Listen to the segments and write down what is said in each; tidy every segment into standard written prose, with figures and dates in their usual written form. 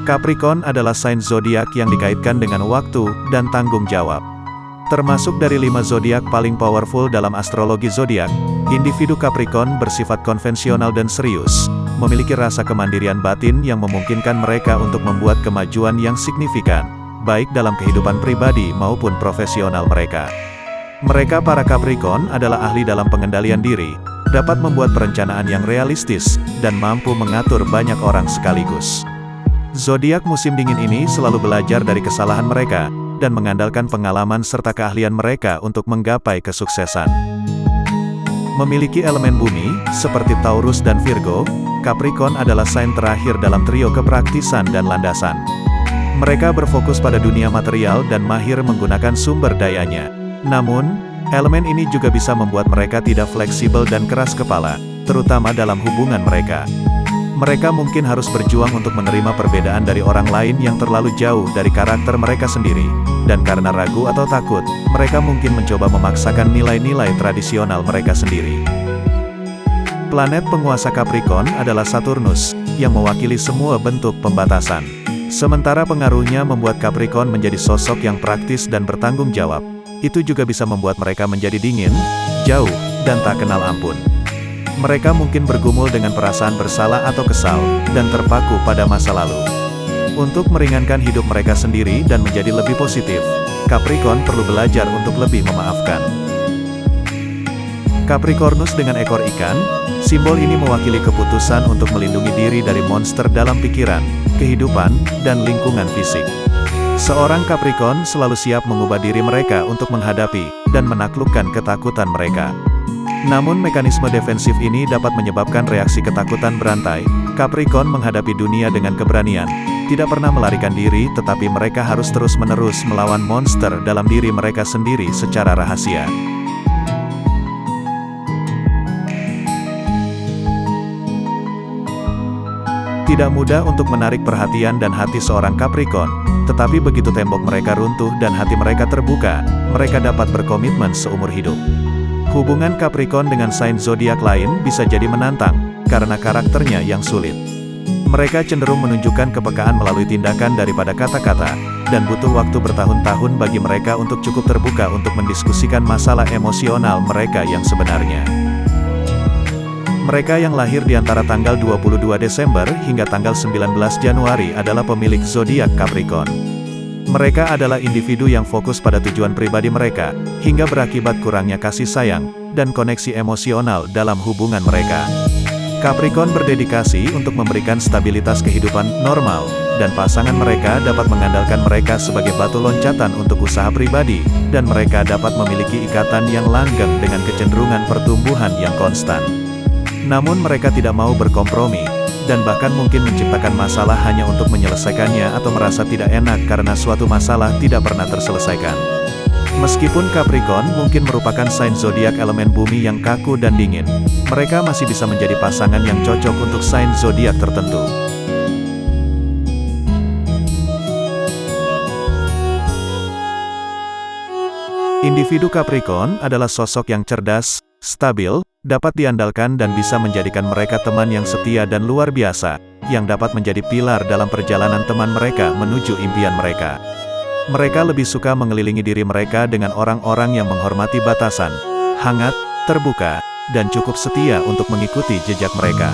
Capricorn adalah sign zodiak yang dikaitkan dengan waktu dan tanggung jawab. Termasuk dari 5 zodiak paling powerful dalam astrologi zodiak, individu Capricorn bersifat konvensional dan serius, memiliki rasa kemandirian batin yang memungkinkan mereka untuk membuat kemajuan yang signifikan, baik dalam kehidupan pribadi maupun profesional mereka. Mereka para Capricorn adalah ahli dalam pengendalian diri, dapat membuat perencanaan yang realistis, dan mampu mengatur banyak orang sekaligus. Zodiak musim dingin ini selalu belajar dari kesalahan mereka, dan mengandalkan pengalaman serta keahlian mereka untuk menggapai kesuksesan. Memiliki elemen bumi, seperti Taurus dan Virgo, Capricorn adalah sign terakhir dalam trio kepraktisan dan landasan. Mereka berfokus pada dunia material dan mahir menggunakan sumber dayanya. Namun, elemen ini juga bisa membuat mereka tidak fleksibel dan keras kepala, terutama dalam hubungan mereka. Mereka mungkin harus berjuang untuk menerima perbedaan dari orang lain yang terlalu jauh dari karakter mereka sendiri, dan karena ragu atau takut, mereka mungkin mencoba memaksakan nilai-nilai tradisional mereka sendiri. Planet penguasa Capricorn adalah Saturnus, yang mewakili semua bentuk pembatasan. Sementara pengaruhnya membuat Capricorn menjadi sosok yang praktis dan bertanggung jawab, itu juga bisa membuat mereka menjadi dingin, jauh, dan tak kenal ampun. Mereka mungkin bergumul dengan perasaan bersalah atau kesal, dan terpaku pada masa lalu. Untuk meringankan hidup mereka sendiri dan menjadi lebih positif, Capricorn perlu belajar untuk lebih memaafkan. Capricornus dengan ekor ikan, simbol ini mewakili keputusan untuk melindungi diri dari monster dalam pikiran, kehidupan, dan lingkungan fisik. Seorang Capricorn selalu siap mengubah diri mereka untuk menghadapi dan menaklukkan ketakutan mereka. Namun mekanisme defensif ini dapat menyebabkan reaksi ketakutan berantai. Capricorn menghadapi dunia dengan keberanian, tidak pernah melarikan diri, tetapi mereka harus terus-menerus melawan monster dalam diri mereka sendiri secara rahasia. Tidak mudah untuk menarik perhatian dan hati seorang Capricorn, tetapi begitu tembok mereka runtuh dan hati mereka terbuka, mereka dapat berkomitmen seumur hidup. Hubungan Capricorn dengan sign zodiak lain bisa jadi menantang, karena karakternya yang sulit. Mereka cenderung menunjukkan kepekaan melalui tindakan daripada kata-kata, dan butuh waktu bertahun-tahun bagi mereka untuk cukup terbuka untuk mendiskusikan masalah emosional mereka yang sebenarnya. Mereka yang lahir di antara tanggal 22 Desember hingga tanggal 19 Januari adalah pemilik zodiak Capricorn. Mereka adalah individu yang fokus pada tujuan pribadi mereka, hingga berakibat kurangnya kasih sayang, dan koneksi emosional dalam hubungan mereka. Capricorn berdedikasi untuk memberikan stabilitas kehidupan normal, dan pasangan mereka dapat mengandalkan mereka sebagai batu loncatan untuk usaha pribadi, dan mereka dapat memiliki ikatan yang langgeng dengan kecenderungan pertumbuhan yang konstan. Namun mereka tidak mau berkompromi, dan bahkan mungkin menciptakan masalah hanya untuk menyelesaikannya atau merasa tidak enak karena suatu masalah tidak pernah terselesaikan. Meskipun Capricorn mungkin merupakan sign zodiak elemen bumi yang kaku dan dingin, mereka masih bisa menjadi pasangan yang cocok untuk sign zodiak tertentu. Individu Capricorn adalah sosok yang cerdas, stabil, dapat diandalkan dan bisa menjadikan mereka teman yang setia dan luar biasa, yang dapat menjadi pilar dalam perjalanan teman mereka menuju impian mereka. Mereka lebih suka mengelilingi diri mereka dengan orang-orang yang menghormati batasan, hangat, terbuka, dan cukup setia untuk mengikuti jejak mereka.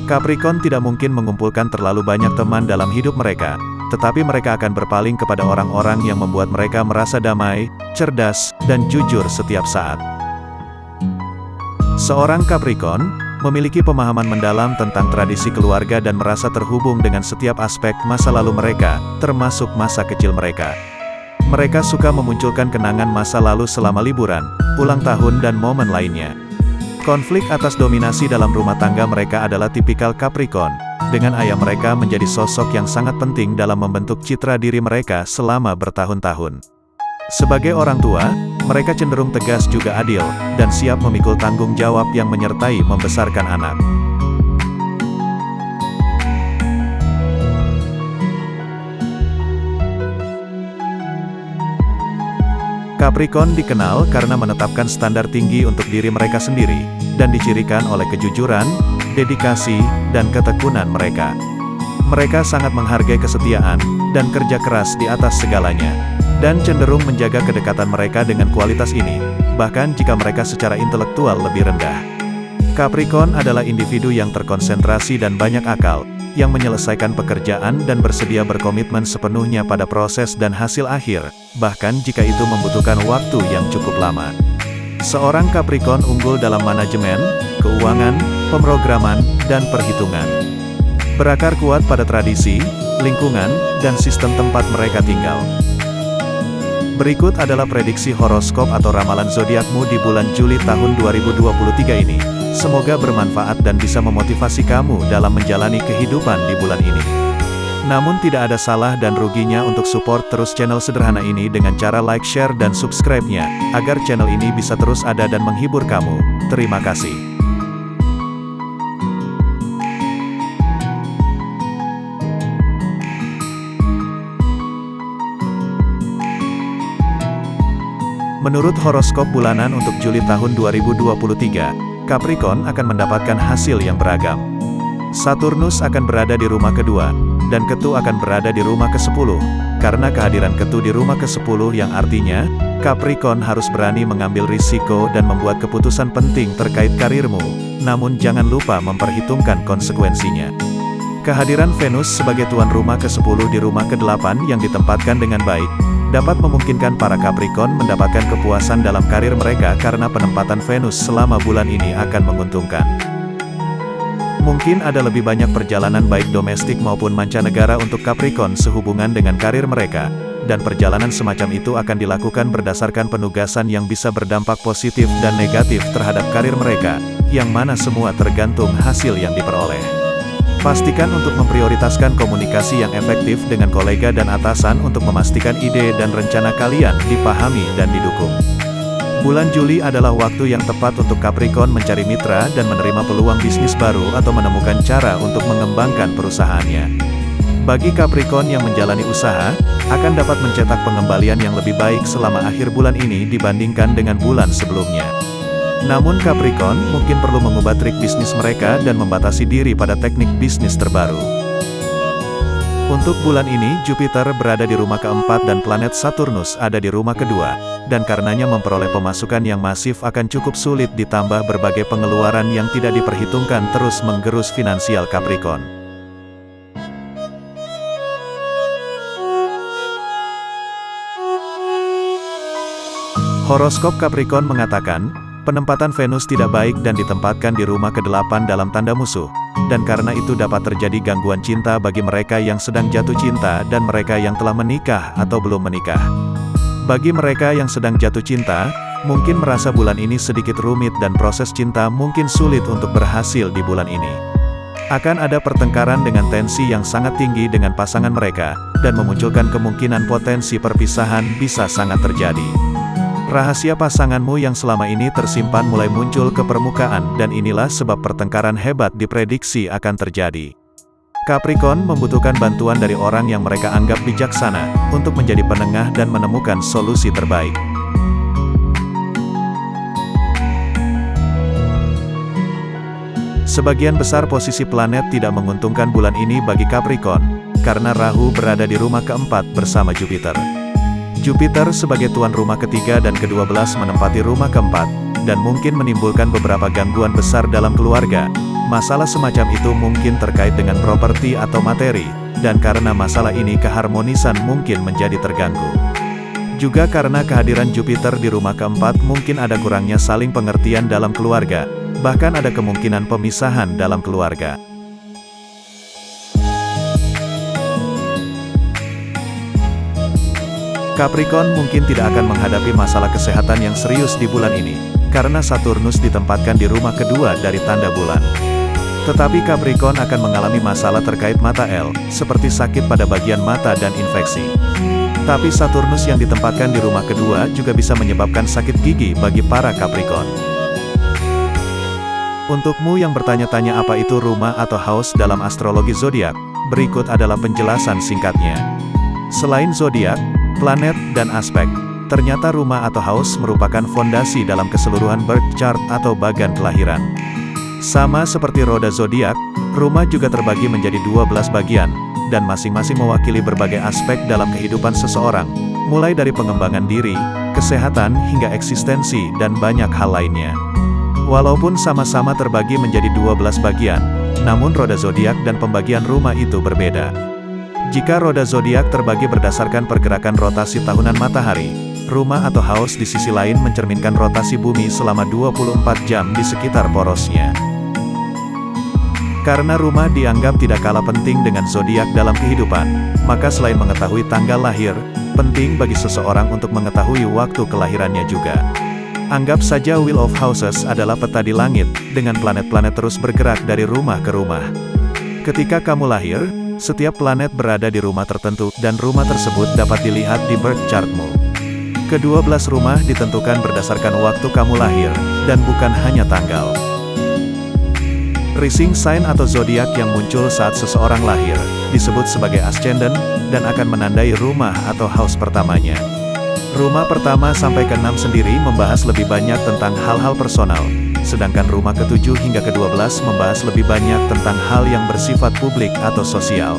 Capricorn tidak mungkin mengumpulkan terlalu banyak teman dalam hidup mereka, tetapi mereka akan berpaling kepada orang-orang yang membuat mereka merasa damai, cerdas, dan jujur setiap saat. Seorang Capricorn memiliki pemahaman mendalam tentang tradisi keluarga dan merasa terhubung dengan setiap aspek masa lalu mereka, termasuk masa kecil mereka. Mereka suka memunculkan kenangan masa lalu selama liburan, ulang tahun dan momen lainnya. Konflik atas dominasi dalam rumah tangga mereka adalah tipikal Capricorn, dengan ayah mereka menjadi sosok yang sangat penting dalam membentuk citra diri mereka selama bertahun-tahun. Sebagai orang tua, mereka cenderung tegas juga adil, dan siap memikul tanggung jawab yang menyertai membesarkan anak. Capricorn dikenal karena menetapkan standar tinggi untuk diri mereka sendiri, dan dicirikan oleh kejujuran, dedikasi, dan ketekunan mereka. Mereka sangat menghargai kesetiaan dan kerja keras di atas segalanya, dan cenderung menjaga kedekatan mereka dengan kualitas ini, bahkan jika mereka secara intelektual lebih rendah. Capricorn adalah individu yang terkonsentrasi dan banyak akal, yang menyelesaikan pekerjaan dan bersedia berkomitmen sepenuhnya pada proses dan hasil akhir, bahkan jika itu membutuhkan waktu yang cukup lama. Seorang Capricorn unggul dalam manajemen, keuangan, pemrograman, dan perhitungan. Berakar kuat pada tradisi, lingkungan, dan sistem tempat mereka tinggal. Berikut adalah prediksi horoskop atau ramalan zodiakmu di bulan Juli tahun 2023 ini. Semoga bermanfaat dan bisa memotivasi kamu dalam menjalani kehidupan di bulan ini. Namun tidak ada salah dan ruginya untuk support terus channel sederhana ini dengan cara like, share, dan subscribe-nya, agar channel ini bisa terus ada dan menghibur kamu. Terima kasih. Menurut horoskop bulanan untuk Juli tahun 2023, Capricorn akan mendapatkan hasil yang beragam. Saturnus akan berada di rumah kedua, dan Ketu akan berada di rumah ke-10. Karena kehadiran Ketu di rumah ke-10 yang artinya, Capricorn harus berani mengambil risiko dan membuat keputusan penting terkait karirmu, namun jangan lupa memperhitungkan konsekuensinya. Kehadiran Venus sebagai tuan rumah ke-10 di rumah ke-8 yang ditempatkan dengan baik, dapat memungkinkan para Capricorn mendapatkan kepuasan dalam karir mereka karena penempatan Venus selama bulan ini akan menguntungkan. Mungkin ada lebih banyak perjalanan baik domestik maupun mancanegara untuk Capricorn sehubungan dengan karir mereka, dan perjalanan semacam itu akan dilakukan berdasarkan penugasan yang bisa berdampak positif dan negatif terhadap karir mereka, yang mana semua tergantung hasil yang diperoleh. Pastikan untuk memprioritaskan komunikasi yang efektif dengan kolega dan atasan untuk memastikan ide dan rencana kalian dipahami dan didukung. Bulan Juli adalah waktu yang tepat untuk Capricorn mencari mitra dan menerima peluang bisnis baru atau menemukan cara untuk mengembangkan perusahaannya. Bagi Capricorn yang menjalani usaha, akan dapat mencetak pengembalian yang lebih baik selama akhir bulan ini dibandingkan dengan bulan sebelumnya. Namun Capricorn mungkin perlu mengubah trik bisnis mereka dan membatasi diri pada teknik bisnis terbaru. Untuk bulan ini, Jupiter berada di rumah keempat dan planet Saturnus ada di rumah kedua, dan karenanya memperoleh pemasukan yang masif akan cukup sulit ditambah berbagai pengeluaran yang tidak diperhitungkan terus menggerus finansial Capricorn. Horoskop Capricorn mengatakan, penempatan Venus tidak baik dan ditempatkan di rumah ke-8 dalam tanda musuh, dan karena itu dapat terjadi gangguan cinta bagi mereka yang sedang jatuh cinta dan mereka yang telah menikah atau belum menikah. Bagi mereka yang sedang jatuh cinta, mungkin merasa bulan ini sedikit rumit dan proses cinta mungkin sulit untuk berhasil di bulan ini. Akan ada pertengkaran dengan tensi yang sangat tinggi dengan pasangan mereka, dan memunculkan kemungkinan potensi perpisahan bisa sangat terjadi. Rahasia pasanganmu yang selama ini tersimpan mulai muncul ke permukaan dan inilah sebab pertengkaran hebat diprediksi akan terjadi. Capricorn membutuhkan bantuan dari orang yang mereka anggap bijaksana, untuk menjadi penengah dan menemukan solusi terbaik. Sebagian besar posisi planet tidak menguntungkan bulan ini bagi Capricorn, karena Rahu berada di rumah keempat bersama Jupiter. Jupiter sebagai tuan rumah ketiga dan ke-12 menempati rumah keempat, dan mungkin menimbulkan beberapa gangguan besar dalam keluarga. Masalah semacam itu mungkin terkait dengan properti atau materi, dan karena masalah ini keharmonisan mungkin menjadi terganggu. Juga karena kehadiran Jupiter di rumah keempat mungkin ada kurangnya saling pengertian dalam keluarga, bahkan ada kemungkinan pemisahan dalam keluarga. Capricorn mungkin tidak akan menghadapi masalah kesehatan yang serius di bulan ini, karena Saturnus ditempatkan di rumah kedua dari tanda bulan. Tetapi Capricorn akan mengalami masalah terkait mata seperti sakit pada bagian mata dan infeksi. Tapi Saturnus yang ditempatkan di rumah kedua juga bisa menyebabkan sakit gigi bagi para Capricorn. Untukmu yang bertanya-tanya apa itu rumah atau house dalam astrologi zodiak, berikut adalah penjelasan singkatnya. Selain zodiak, planet, dan aspek, ternyata rumah atau house merupakan fondasi dalam keseluruhan birth chart atau bagan kelahiran. Sama seperti roda zodiak, rumah juga terbagi menjadi 12 bagian, dan masing-masing mewakili berbagai aspek dalam kehidupan seseorang, mulai dari pengembangan diri, kesehatan, hingga eksistensi, dan banyak hal lainnya. Walaupun sama-sama terbagi menjadi 12 bagian, namun roda zodiak dan pembagian rumah itu berbeda. Jika roda zodiak terbagi berdasarkan pergerakan rotasi tahunan matahari, rumah atau house di sisi lain mencerminkan rotasi bumi selama 24 jam di sekitar porosnya. Karena rumah dianggap tidak kalah penting dengan zodiak dalam kehidupan, maka selain mengetahui tanggal lahir, penting bagi seseorang untuk mengetahui waktu kelahirannya juga. Anggap saja Wheel of Houses adalah peta di langit, dengan planet-planet terus bergerak dari rumah ke rumah. Ketika kamu lahir, setiap planet berada di rumah tertentu, dan rumah tersebut dapat dilihat di birth chartmu. Ke-12 rumah ditentukan berdasarkan waktu kamu lahir, dan bukan hanya tanggal. Rising sign atau zodiak yang muncul saat seseorang lahir, disebut sebagai ascendant, dan akan menandai rumah atau house pertamanya. Rumah pertama sampai ke-6 sendiri membahas lebih banyak tentang hal-hal personal, sedangkan rumah ke-7 hingga ke-12 membahas lebih banyak tentang hal yang bersifat publik atau sosial.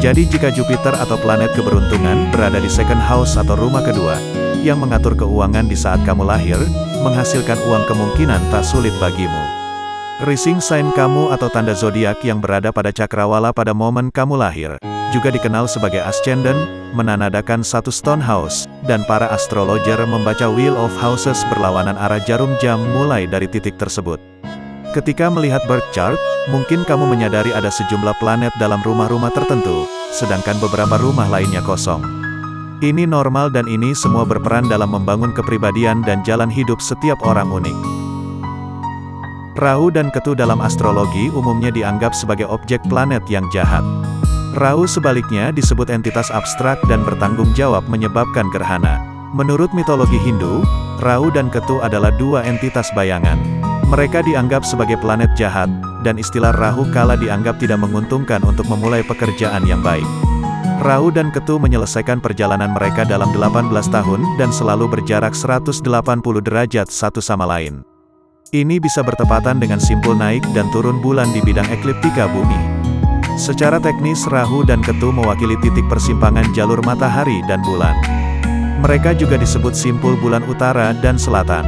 Jadi jika Jupiter atau planet keberuntungan berada di second house atau rumah kedua, yang mengatur keuangan di saat kamu lahir, menghasilkan uang kemungkinan tak sulit bagimu. Rising sign kamu atau tanda zodiak yang berada pada cakrawala pada momen kamu lahir, juga dikenal sebagai ascendant, menandakan satu stone house, dan para astrologer membaca Wheel of Houses berlawanan arah jarum jam mulai dari titik tersebut. Ketika melihat birth chart, mungkin kamu menyadari ada sejumlah planet dalam rumah-rumah tertentu, sedangkan beberapa rumah lainnya kosong. Ini normal dan ini semua berperan dalam membangun kepribadian dan jalan hidup setiap orang unik. Rahu dan Ketu dalam astrologi umumnya dianggap sebagai objek planet yang jahat. Rahu sebaliknya disebut entitas abstrak dan bertanggung jawab menyebabkan gerhana. Menurut mitologi Hindu, Rahu dan Ketu adalah dua entitas bayangan. Mereka dianggap sebagai planet jahat, dan istilah Rahu kala dianggap tidak menguntungkan untuk memulai pekerjaan yang baik. Rahu dan Ketu menyelesaikan perjalanan mereka dalam 18 tahun dan selalu berjarak 180 derajat satu sama lain. Ini bisa bertepatan dengan simpul naik dan turun bulan di bidang ekliptika bumi. Secara teknis Rahu dan Ketu mewakili titik persimpangan jalur matahari dan bulan. Mereka juga disebut simpul bulan utara dan selatan.